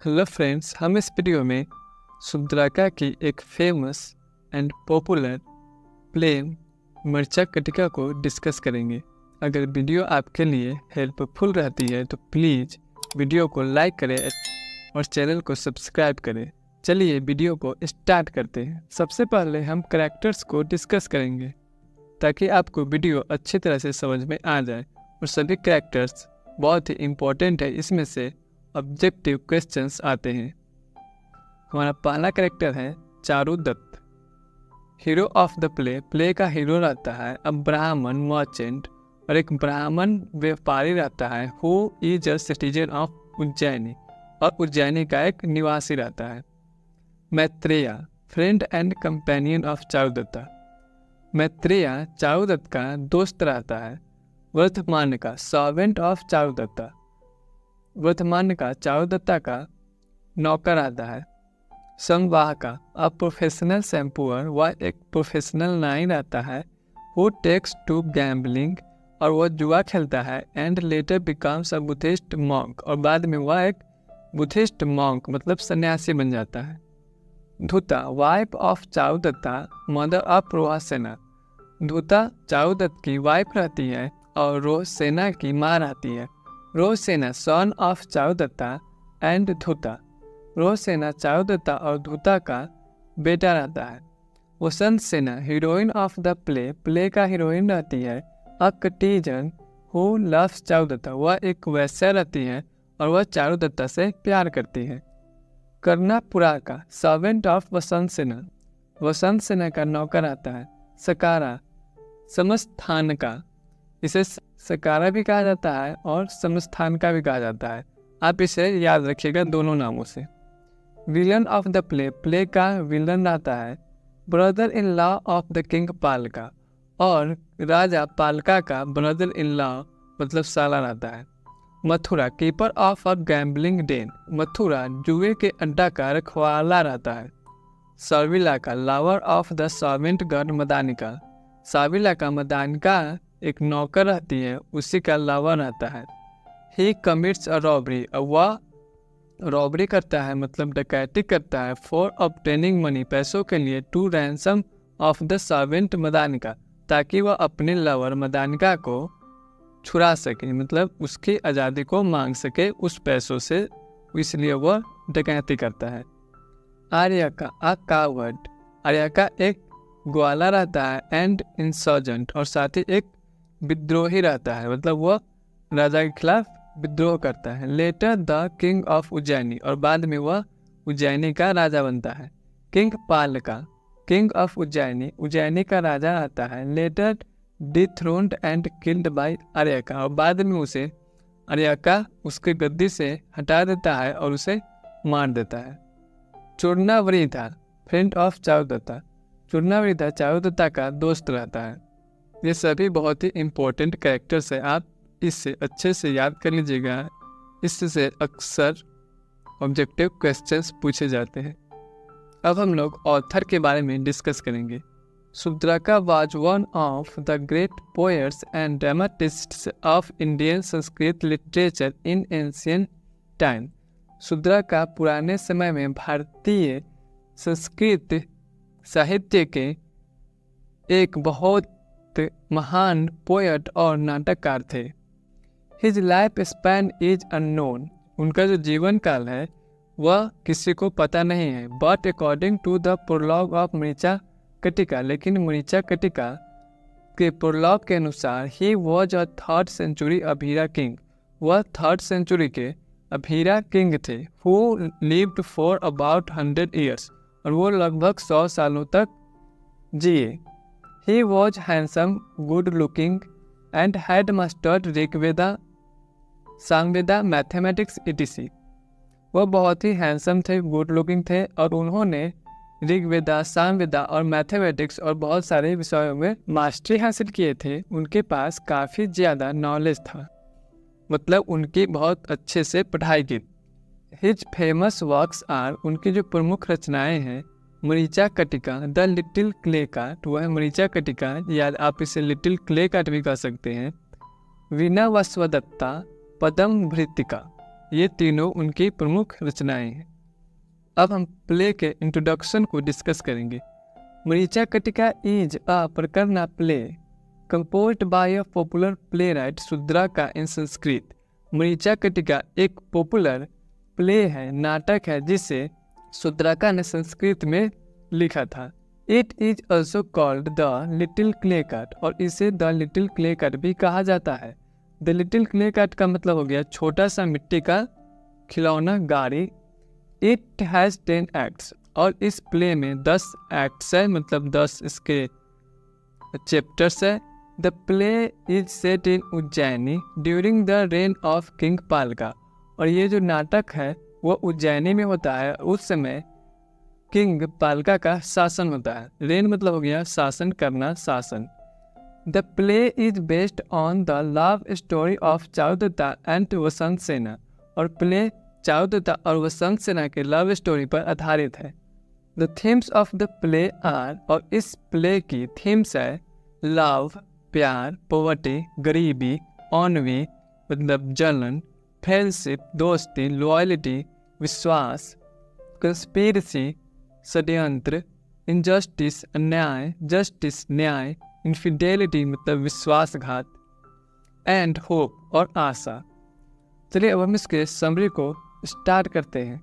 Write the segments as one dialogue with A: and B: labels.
A: Hello friends, हम इस video में सुद्राका की एक फेमस एंड पॉपुलर प्ले मरिचखकटिका को डिस्कस करेंगे। अगर वीडियो आपके लिए हेल्पफुल रहती है तो प्लीज़ वीडियो को लाइक करें और चैनल को सब्सक्राइब करें। चलिए वीडियो को स्टार्ट करते हैं। सबसे पहले हम कैरेक्टर्स को डिस्कस करेंगे ताकि आपको वीडियो अच्छी तरह से समझ में आ जाए, और सभी कैरेक्टर्स बहुत ही इम्पोर्टेंट है। इसमें से ऑब्जेक्टिव क्वेश्चंस आते हैं। हमारा पहला कैरेक्टर है Charudatta. Hero of the play का हीरो रहता है अब ब्राह्मण मर्चेंट, और एक ब्राह्मण व्यापारी रहता है who is a citizen of Ujjaini, और उज्जैनी का एक निवासी रहता है। Maitreya friend and companion of Charudatta. Maitreya Charudatta का दोस्त रहता है। वर्तमान का सर्वेंट ऑफ चारुदत्ता। वर्तमान का चारुदत्ता का नौकर आता है। संवाहका अ प्रोफेशनल शैम्पूअर, वह एक प्रोफेशनल नाई रहता है हु टेक्स टू गैम्बलिंग, और वह जुआ खेलता है। And later becomes a Buddhist monk, और बाद में वह एक बुद्धिस्ट मॉन्क मतलब सन्यासी बन जाता है। Dhuta wife of Charudatta mother of Rohasena. Dhuta Charudatta की वाइफ रहती है और रोहसेना की माँ रहती है। रोहसेना son of Charudatta and धूता। रोहसेना Charudatta और धूता का बेटा रहता है। वसंत सेना हीरोइन ऑफ द प्ले का हीरोइन रहती है। अ कटिजन हु लव्स चारुदत्ता, वह एक वैश्या रहती है और वह चारुदत्ता से प्यार करती है। कर्णापुरा का सर्वेंट ऑफ वसंत सेना। वसंत सेना का नौकर आता है। सकारा समस्थान का, इसे सकारा भी कहा जाता है और समस्थान का भी कहा जाता है। आप इसे याद रखिएगा दोनों नामों से। विलन ऑफ द प्ले का विलन रहता है brother in law of the king Palaka, और राजा पालका का ब्रदर इन लॉ मतलब साला रहता है। Mathura keeper of a gambling den. Mathura जुए के अड्डा का रखवाला रहता है। सर्विला का lover of the servant girl Madanika. Sarvila का मदानिका एक नौकर रहती है, उसी का लवर रहता है। ही कमिट्स अ रॉबरी, वह रॉबरी करता है मतलब डकैती करता है। फॉर ऑब्टेनिंग मनी, पैसों के लिए। To ransom of the servant Madanika, ताकि वह अपने लवर मदानिका को छुड़ा सके मतलब उसकी आज़ादी को मांग सके उस पैसों से, इसलिए वह डकैती करता है। Aryaka a coward. आर्यका एक ग्वाला रहता है एंड इंसर्जेंट, और साथ ही एक विद्रोही रहता है मतलब वह राजा के खिलाफ विद्रोह करता है। Later the king of Ujjaini, और बाद में वह उज्जैनी का राजा बनता है। King Palaka king of Ujjaini, Ujjaini का राजा आता है। Later dethroned and killed by Aryaka, और बाद में उसे आर्यका उसके गद्दी से हटा देता है और उसे मार देता है। चूर्णावृता फ्रेंड ऑफ चारुदत्ता। चूर्णावृता चारुदत्ता का दोस्त रहता है। ये सभी बहुत ही इम्पोर्टेंट कैरेक्टर्स है, आप इससे अच्छे से याद कर लीजिएगा। इससे अक्सर ऑब्जेक्टिव क्वेश्चंस पूछे जाते हैं। अब हम लोग ऑथर के बारे में डिस्कस करेंगे। Sudraka was one of the great poets and dramatists of Indian Sanskrit literature in ancient time. Sudraka पुराने समय में भारतीय संस्कृत साहित्य के एक बहुत महान पोएट और नाटककार थे। His life span is unknown, उनका जो जीवन काल है वह किसी को पता नहीं है। But according to the prologue of Mrichchhakatika, लेकिन मृचखहकातिका के प्रोलॉग के अनुसार he was a 3rd century Abhira king, वह 3rd सेंचुरी के अभीरा किंग थे। Who lived for about 100 years, और वो लगभग 100 सालों तक जिए। He was handsome, good looking, and had mastered Rigveda, Samaveda, mathematics etc. वह बहुत ही हैंडसम थे, गुड लुकिंग थे, और उन्होंने ऋग्वेदा, सामवेदा और मैथमेटिक्स और बहुत सारे विषयों में मास्टरी हासिल किए थे। उनके पास काफ़ी ज़्यादा नॉलेज था, मतलब उनकी बहुत अच्छे से पढ़ाई की। हिज फेमस वर्क्स आर, उनकी जो प्रमुख रचनाएं हैं। मरिचखहकातिका द लिटिल क्ले काट, वह मरिचखहकातिका या आप इसे लिटिल क्ले काट भी कह सकते हैं। वीणा वस्वदत्ता पदम भृतिका, ये तीनों उनकी प्रमुख रचनाएं हैं। अब हम प्ले के इंट्रोडक्शन को डिस्कस करेंगे। मरिचखकातिका is a prakarana play composed by a popular playwright Sudraka in Sanskrit. Mrichchhakatika एक पॉपुलर प्ले है, नाटक है, जिसे सुद्राका ने संस्कृत में लिखा था। It is also called the little clay cut, और इसे द लिटिल क्ले कट भी कहा जाता है। द लिटिल क्ले कट का मतलब हो गया छोटा सा मिट्टी का खिलौना गाड़ी। इट हैज़ 10 एक्ट्स, और इस प्ले में 10 एक्ट्स है, मतलब 10 इसके चैप्टर्स है। The play is set in Ujjaini during the reign of king Palaka, और ये जो नाटक है वो उज्जैनी में होता है, उस समय किंग पालका का शासन होता है। रेन मतलब हो गया शासन करना, शासन। The play is based on the love story of Charudatta and Vasant Sena, और प्ले चारुदत्ता और वसंत सेना के लव स्टोरी पर आधारित है। The themes of the play are, और इस प्ले की थीम्स है लव प्यार, पॉवर्टी गरीबी, ऑनवी मतलब जलन, फ्रेंडशिप दोस्ती, लॉयल्टी विश्वास, कंस्पिरेसी षड्यंत्र, इनजस्टिस अन्याय, जस्टिस न्याय, इनफिडेलिटी मतलब विश्वासघात, एंड होप और आशा। चलिए अब हम इसके समरी को स्टार्ट करते हैं।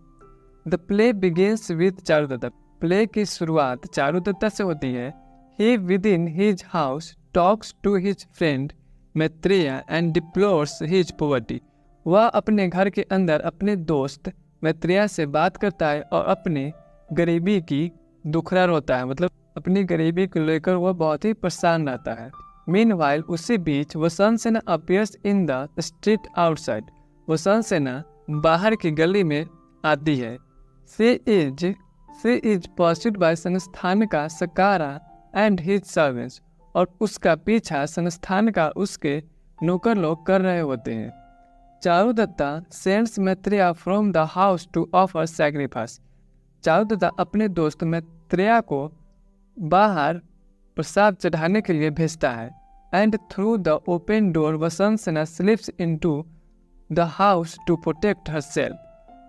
A: The play begins with Charudatta, play की शुरुआत चारुदत्ता से होती है। He within his house talks to his friend Maitreya and deplores his poverty, वह अपने घर के अंदर अपने दोस्त मैत्रेय से बात करता है और अपने गरीबी की दुखड़ा रोता है, मतलब अपनी गरीबी को लेकर वह बहुत ही परेशान रहता है। मीनवाइल उसी बीच Vasant Sena appears in the street outside, Vasant Sena बाहर की गली में आती है। शी इज परस्यूड बाय संस्थान का सकारा एंड हिज सर्वेंट्स, और उसका पीछा संस्थान का उसके नौकर लोग कर रहे होते हैं। Charudatta sends Maitreya from the house to offer sacrifice, Charudatta अपने दोस्त मैत्रेय को बाहर प्रसाद चढ़ाने के लिए भेजता है। And through the open door Vasant Sena slips into the house to protect herself,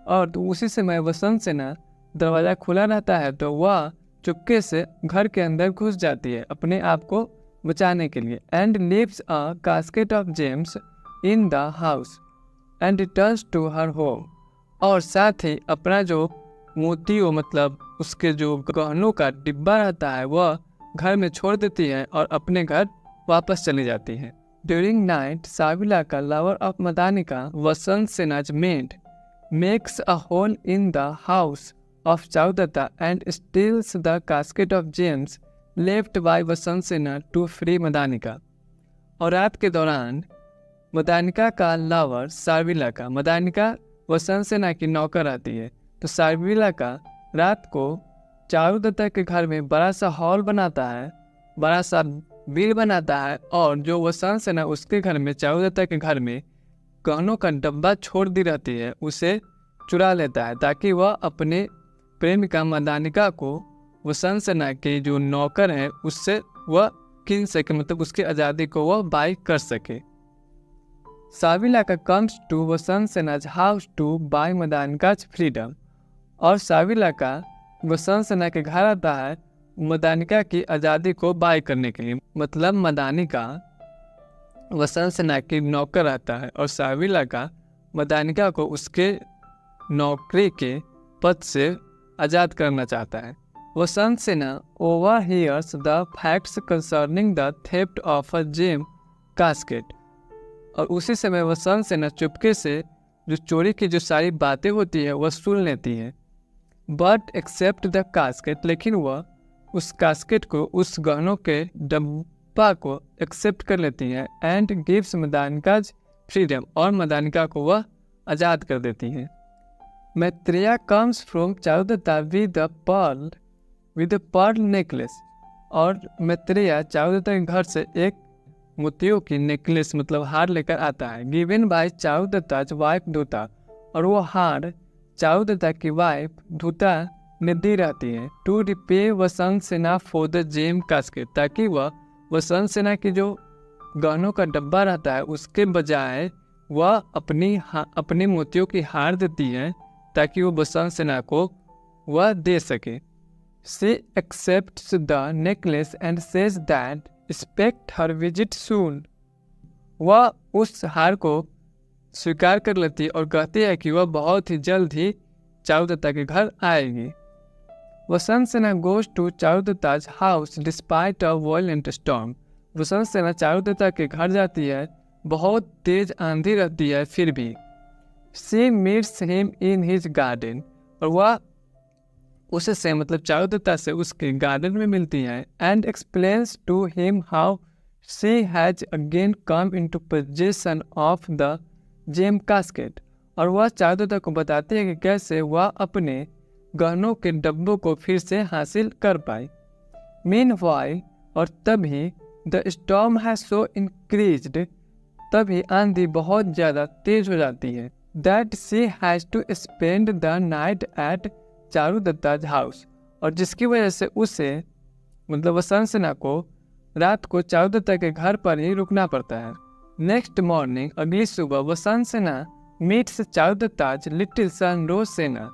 A: और तो उसी समय वसंत सेना दरवाज़ा खुला रहता है तो वह चुपके से घर के अंदर घुस जाती है अपने आप को बचाने के लिए। And leaves a casket of gems in the house and returns to her home, और साथ ही अपना जो मोतियों मतलब उसके जो गहनों का डिब्बा रहता है वह घर में छोड़ देती है और अपने घर वापस चली जाती है। ड्यूरिंग नाइट साविला का lover of Madanika Vasant Sena's maid makes a hole in the house of Chaudhata and steals the casket of gems left by वसंत सेना to free मदानिका, और रात के दौरान मदानिका का लवर साविला मदानिका वसंत सेना की नौकर आती है, तो साविला रात को चारुदत्ता के घर में बड़ा सा हॉल बनाता है, बड़ा सा बिल बनाता है, और जो वसंत सेना उसके घर में चारुदत्ता के घर में गहनों का डब्बा छोड़ दी रहती है उसे चुरा लेता है, ताकि वह अपने प्रेमिका मदानिका को वसंत सेना के जो नौकर हैं उससे वह कीन सके, मतलब उसकी आज़ादी को वह बाय कर सके। Savila comes to Vasant Sena's house to buy Madanika's freedom, और साविला वसंत सेना के घर आता है मदानिका की आज़ादी को बाय करने के लिए, मतलब मदानिका वसंत सेना की नौकर आता है और साविला मदानिका को उसके नौकरी के पद से आज़ाद करना चाहता है। Vasant Sena overhears the facts concerning the theft of a gem casket, और उसी समय वसंत सेना चुपके से जो चोरी की जो सारी बातें होती है वह सुन लेती है। बट एक्सेप्ट द कास्केट, लेकिन वह उस कास्केट को, उस गहनों के डब्बा को एक्सेप्ट कर लेती है। एंड गिव्स मदानिकाज फ्रीडम, और मदानिका को वह आज़ाद कर देती है। Maitreya comes from Charudatta with a pearl necklace, और मैत्रेय चारुदत्ता के घर से एक मोतियों की नेकलेस मतलब हार लेकर आता है। गिवन बाय चारुदत्ताज वाइफ धूता, और वो हार चारुदत्ता की वाइफ धूता ने दी रहती है। टू रिपे वसंत सेना फॉर द जेम कास्केट, ताकि वह वसंत सेना की जो गहनों का डब्बा रहता है उसके बजाय वह अपने मोतियों की हार देती है ताकि वो वसंत सेना को वह दे सके। She accepts the necklace and says that expect her visit soon. वह उस हार को स्वीकार कर लेती है और कहती है कि वह बहुत ही जल्द ही चारुदत्ता के घर आएगी। वसंत सेना goes to चारुदत्ता's house despite a violent storm. वसंत सेना चारुदत्ता के घर जाती है, बहुत तेज आंधी रहती है फिर भी। She meets him in his garden. और वह उससे मतलब चारुदत्ता से उसके गार्डन में मिलती है। And explains to him how she has again come into possession of the gem casket. और वह चारुदत्ता को बताती है कि कैसे वह अपने गहनों के डब्बों को फिर से हासिल कर पाई। Meanwhile, और तभी the storm has so increased, तभी आंधी बहुत ज़्यादा तेज हो जाती है। That she has to spend the night at चारुदत्ता's house, और जिसकी वजह से उसे मतलब वसंत सेना को रात को चारुदत्ता के घर पर ही रुकना पड़ता है। नेक्स्ट मॉर्निंग, अगली सुबह, वसंत सेना मीट्स चारुदत्ता's लिटिल सन रोसेना।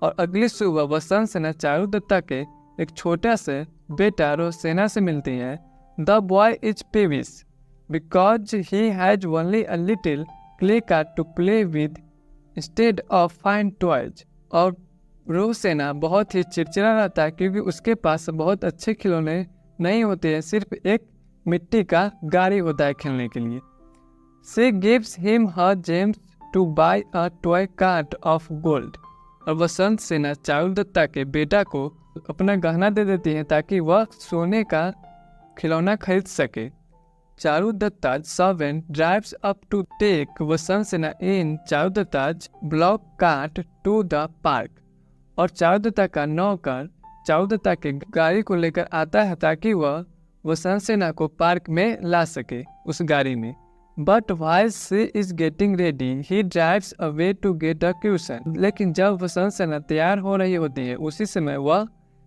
A: और अगली सुबह वसंत सेना चारुदत्ता के एक छोटा से बेटा रोसेना से मिलती है। The boy is peevish because he has only a little clay card to play with instead of fine toys. और रोसेना बहुत ही चिड़चिड़ा रहता है क्योंकि उसके पास बहुत अच्छे खिलौने नहीं होते हैं, सिर्फ एक मिट्टी का गाड़ी होता है खेलने के लिए। She gives him her gems to buy a toy cart of gold. और वसंत सेना चारुदत्ता के बेटा को अपना गहना दे देती है ताकि वह सोने का खिलौना खरीद सके। Charuddatta's servant drives up to take वसंत सेना in Charuddatta's block cart to the park. और चारुदत्ता का नौकर चारुदत्ता के गाड़ी को लेकर आता है ताकि वह वसंत सेना को पार्क में ला सके उस गाड़ी में। But while she is getting ready, he drives away to get a cushion. लेकिन जब वसंत सेना तैयार हो रही होती है उसी समय वह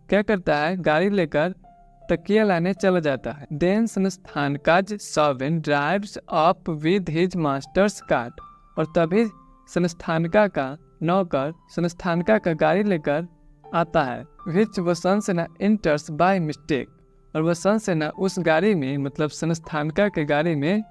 A: क्या करता है, गाड़ी लेकर तकिया लाने चला जाता है। Then संस्थानका's servant drives up with his master's cart. और तभी संस्थानका का नौकर संस्थानका का गाड़ी लेकर आता है। Which वसंत सेना enters by mistake. और वसंत सेना उस गाड़ी में मतलब संस्थानका के गाड़ी में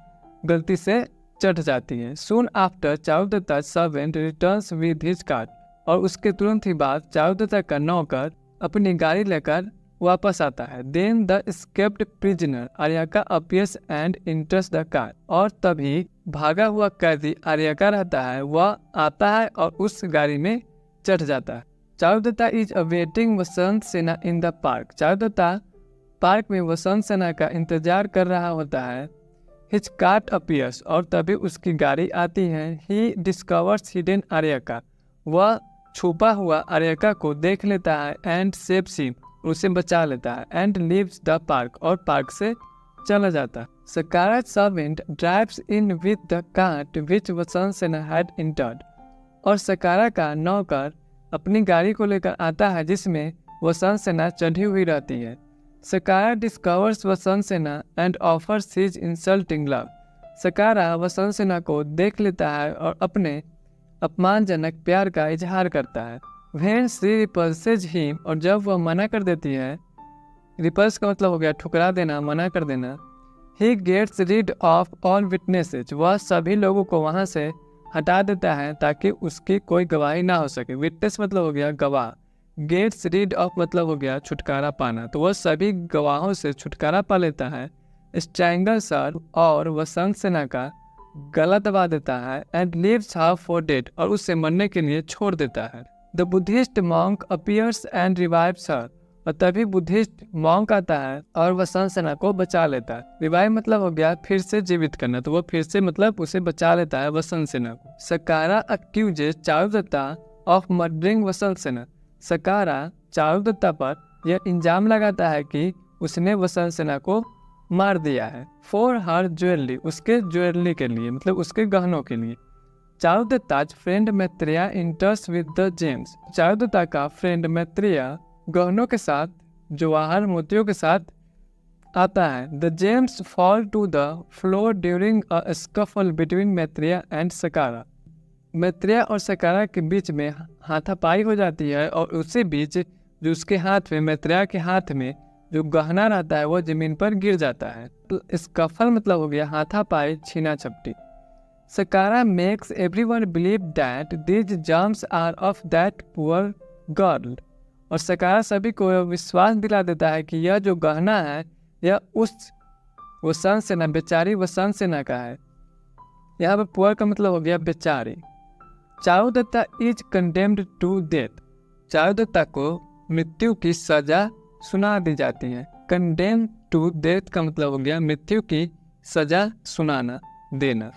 A: गलती से चढ़ जाती है। Soon after, चारुदत्ता's servant returns with his cart. और उसके तुरंत ही बाद चारुदत्ता का नौकर अपनी गाड़ी लेकर वापस आता है। Then the escaped prisoner Aryaka appears and enters the car. और तभी भागा हुआ कैदी आर्यका रहता है, वह आता है और उस गाड़ी में चढ़ जाता है। चारुदत्ता इज अवेटिंग वसंत सेना in the park. Charudatta park में वसंत सेना का इंतजार कर रहा होता है। हिज कार्ट अपीयर्स और तभी उसकी गाड़ी आती है। ही डिस्कवर्स हिडन आर्यका। वह छुपा हुआ आर्यका को देख लेता है एंड सेव्स हिम, उसे बचा लेता है। एंड लीव्स द पार्क और पार्क से चला जाता है। Sakara's servant drives in with the cart which वसंत सेना had entered. और सकारा का नौकर अपनी गाड़ी को लेकर आता है जिसमें वसंत सेना चढ़ी हुई रहती है। सकारा discovers Vasant Sena and offers his insulting love. Sakara Vasant Sena को देख लेता है और अपने अपमानजनक प्यार का इजहार करता है। When she repulses him, और जब वह मना कर देती है, रिपल्स का मतलब हो गया ठुकरा देना, मना कर देना। He gets rid of all witnesses. वह सभी लोगों को वहाँ से हटा देता है ताकि उसकी कोई गवाही ना हो सके। विटनेस मतलब हो गया गवाह। गेट्स रीड ऑफ मतलब हो गया छुटकारा पाना, तो वह सभी गवाहों से छुटकारा पा लेता है। स्ट्रैंगल्स हर और वसंत सेना का गला दबा देता है। And leaves her for dead और उससे मरने के लिए छोड़ देता है। The Buddhist monk appears and revives her, और तभी बुद्धिस्ट मॉन्क आता है और वसंत सेना को बचा लेता है। रिवाइव मतलब हो गया फिर से जीवित करना, तो वो फिर से मतलब उसे बचा लेता है वसंत सेना को। सकारा अक्यूजेस चारुदत्ता ऑफ मर्डरिंग वसंत सेना। सकारा चारुदत्ता पर यह इल्जाम लगाता है कि उसने वसंत सेना को मार दिया है। फॉर हर ज्वेलरी, उसके ज्वेलरी के लिए मतलब उसके गहनों के लिए। Charudatta's friend Maitreya enters with the gems. Charudatta का फ्रेंड मैत्रेय गहनों के साथ जवाहर मोतियों के साथ आता है। The gems fall to the floor during a scuffle between Maitreya and Sakara. Maitreya और सकारा के बीच में हाथापाई हो जाती है और उसी बीच जो उसके हाथ में, मैत्रेय के हाथ में जो गहना रहता है वो जमीन पर गिर जाता है। तो स्कफल मतलब हो गया हाथापाई, छीना झपटी। Sakara makes everyone believe that these gems are of that poor girl. और सकारा सभी को विश्वास दिला देता है कि यह जो गहना है यह उस वसंत सेना, बेचारी वसंत सेना का है। यहाँ पर पुअर का मतलब हो गया बेचारी। Charudatta is condemned to death. Charudatta को मृत्यु की सजा सुना दी जाती है। कंडेम टू डेथ का मतलब हो गया मृत्यु की सजा सुनाना, देना।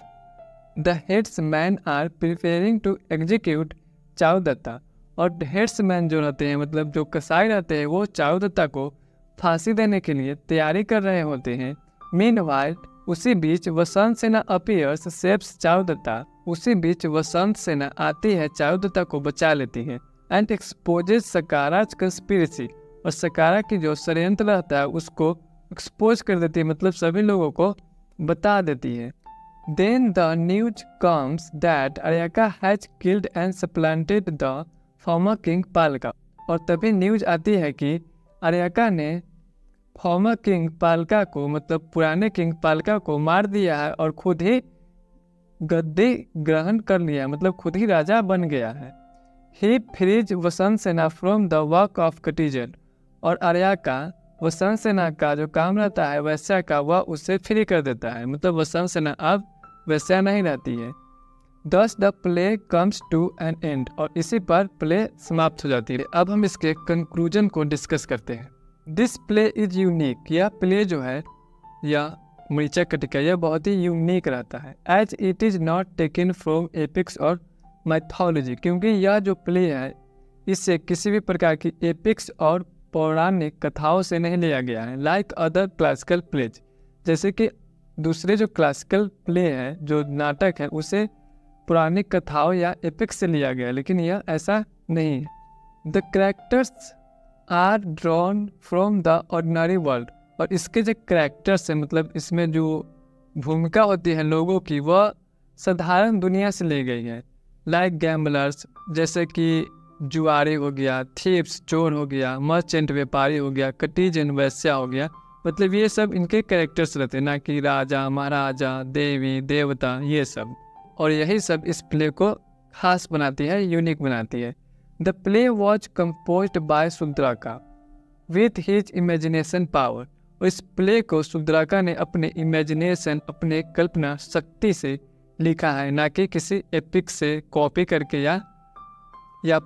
A: The headsman are preparing to execute Charudatta. और हेड्समैन जो रहते हैं, मतलब जो कसाई रहते हैं, वो चारुदत्ता को फांसी देने के लिए तैयारी कर रहे होते हैं। मीनवाइल उसी बीच वसंत सेना अपीयर्स सेव्स चारुदत्ता। उसी बीच वसंत सेना आती है, चारुदत्ता को बचा लेती है। And exposes Sakara's conspiracy. और सकारा की जो षड्यंत्र रहता है उसको एक्सपोज कर देती है, मतलब सभी लोगों को बता देती है। Then the news comes that Aryaka has killed and supplanted the former king पालका। और तभी न्यूज आती है कि अरयाका ने फॉर्मर किंग पालका को, मतलब पुराने किंग पालका को मार दिया है और खुद ही गद्दी ग्रहण कर लिया, मतलब खुद ही राजा बन गया है। ही फ्रीज वसंत सेना फ्रॉम द वर्क ऑफ कटिजन। और अरयाका वसंत सेना का जो काम रहता है वैश्या का, वह उसे फ्री कर देता है, मतलब वसंत सेना अब वैश्या नहीं रहती है। Thus the play comes to an end। और इसी पर प्ले समाप्त हो जाती है। अब हम इसके कंक्लूजन को डिस्कस करते हैं। This play is unique. यह प्ले जो है, यह मृचक्खकटिका, यह बहुत ही यूनिक रहता है। As it is not taken from epics और माइथोलॉजी। क्योंकि यह जो प्ले है इससे किसी भी प्रकार की एपिक्स और पौराणिक कथाओं से नहीं लिया गया है। लाइक अदर क्लासिकल प्लेज, जैसे कि दूसरे जो क्लासिकल प्ले है, जो नाटक है, उसे पुरानी कथाओं या एपिक्स से लिया गया, लेकिन यह ऐसा नहीं है। The characters are drawn from the ordinary world. और इसके जो कैरेक्टर्स हैं, मतलब इसमें जो भूमिका होती है लोगों की, वह साधारण दुनिया से ली गई है। लाइक गैम्बलर्स, जैसे कि जुआरी हो गया, थीप्स चोर हो गया, मर्चेंट व्यापारी हो गया, कटिजन वैश्या हो गया, मतलब ये सब इनके कैरेक्टर्स रहते हैं, ना कि राजा महाराजा, देवी देवता, ये सब। और यही सब इस प्ले को खास बनाती है, यूनिक बनाती है। The play was composed by Sudraka with his imagination power. और इस प्ले को सुद्राका ने अपने इमेजिनेशन, अपने कल्पना शक्ति से लिखा है, ना कि किसी एपिक से कॉपी करके या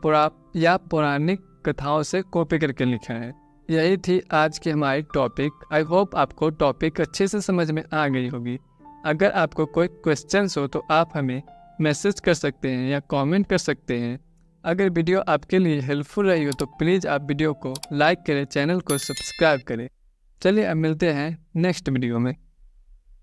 A: पौराणिक कथाओं से कॉपी करके लिखा है। यही थी आज की हमारी टॉपिक। आई होप आपको टॉपिक अच्छे से समझ में आ गई होगी। अगर आपको कोई क्वेश्चंस हो तो आप हमें मैसेज कर सकते हैं या कमेंट कर सकते हैं। अगर वीडियो आपके लिए हेल्पफुल रही हो तो प्लीज़ आप वीडियो को लाइक करें, चैनल को सब्सक्राइब करें। चलिए अब मिलते हैं नेक्स्ट वीडियो में।